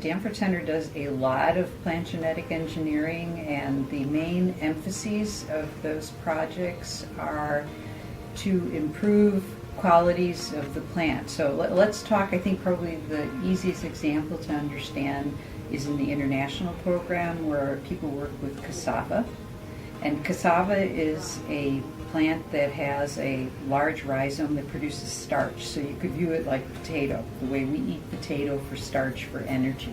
Danforth Center does a lot of plant genetic engineering, and the main emphases of those projects are to improve qualities of the plant. So let's talk, I think probably the easiest example to understand is in the international program where people work with cassava. And cassava is a plant that has a large rhizome that produces starch. So you could view it like potato, the way we eat potato for starch for energy.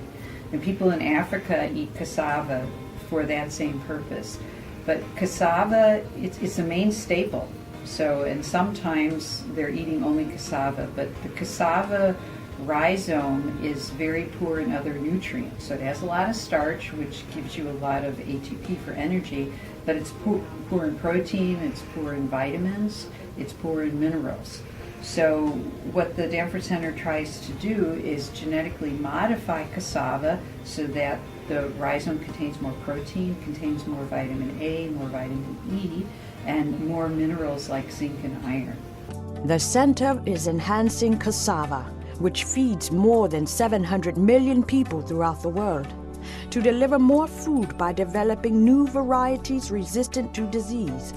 And people in Africa eat cassava for that same purpose. But cassava, it's a main staple. So, and sometimes they're eating only cassava, but the cassava rhizome is very poor in other nutrients. So it has a lot of starch, which gives you a lot of ATP for energy, but it's poor in protein, it's poor in vitamins, it's poor in minerals. So what the Danforth Center tries to do is genetically modify cassava so that the rhizome contains more protein, contains more vitamin A, more vitamin E, and more minerals like zinc and iron. The center is enhancing cassava, which feeds more than 700 million people throughout the world, to deliver more food by developing new varieties resistant to disease.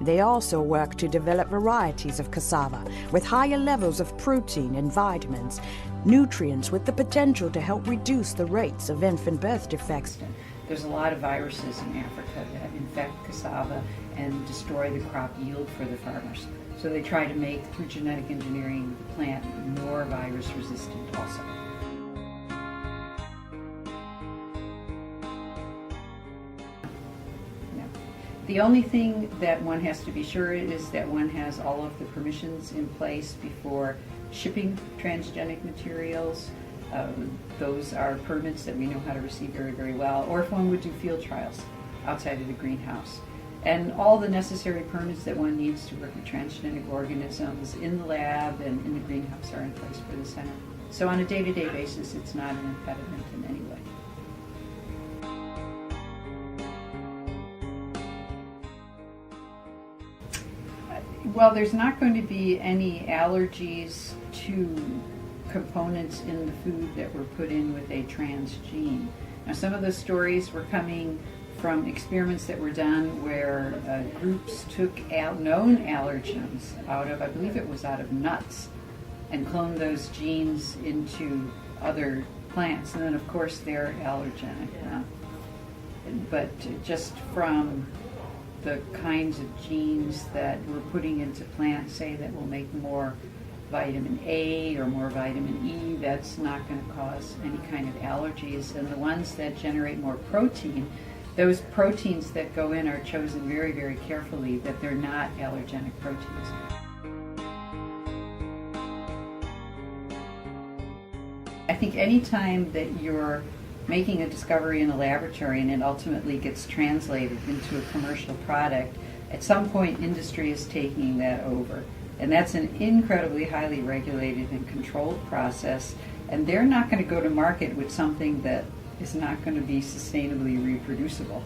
They also work to develop varieties of cassava with higher levels of protein and vitamins, nutrients with the potential to help reduce the rates of infant birth defects. There's a lot of viruses in Africa that infect cassava and destroy the crop yield for the farmers. So they try to make, through genetic engineering, the plant more virus resistant also. The only thing that one has to be sure is that one has all of the permissions in place before shipping transgenic materials. Those are permits that we know how to receive very, very well, or if one would do field trials outside of the greenhouse. And all the necessary permits that one needs to work with transgenic organisms in the lab and in the greenhouse are in place for the center. So on a day-to-day basis, it's not an impediment in any way. Well, there's not going to be any allergies to components in the food that were put in with a transgene. Now, some of those stories were coming from experiments that were done where groups took known allergens out of, I believe it was out of nuts, and cloned those genes into other plants. And then, of course, they're allergenic. But just from the kinds of genes that we're putting into plants, say that will make more vitamin A or more vitamin E, that's not going to cause any kind of allergies. And the ones that generate more protein, those proteins that go in are chosen very, very carefully that they're not allergenic proteins. I think anytime that you're making a discovery in a laboratory and it ultimately gets translated into a commercial product, at some point industry is taking that over. And that's an incredibly highly regulated and controlled process, and they're not going to go to market with something that is not going to be sustainably reproducible.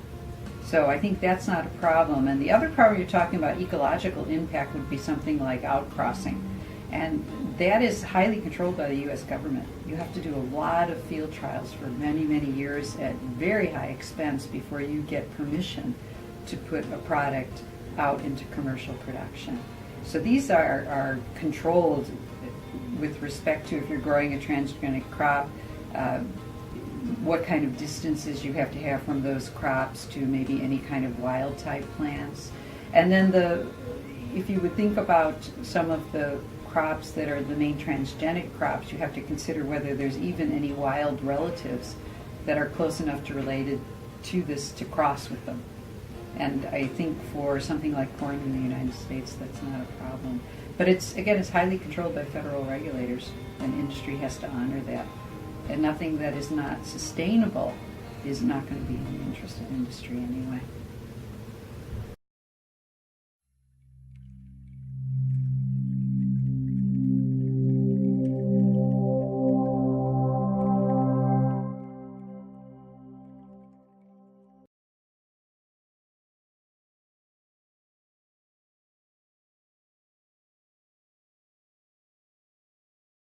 So I think that's not a problem. And the other problem you're talking about, ecological impact, would be something like outcrossing. And that is highly controlled by the U.S. government. You have to do a lot of field trials for many, many years at very high expense before you get permission to put a product out into commercial production. So these are controlled with respect to, if you're growing a transgenic crop, what kind of distances you have to have from those crops to maybe any kind of wild type plants. And then if you would think about some of the crops that are the main transgenic crops, you have to consider whether there's even any wild relatives that are close enough to related to this to cross with them. And I think for something like corn in the United States, that's not a problem. But it's highly controlled by federal regulators, and industry has to honor that. And nothing that is not sustainable is not going to be in the interest of industry anyway.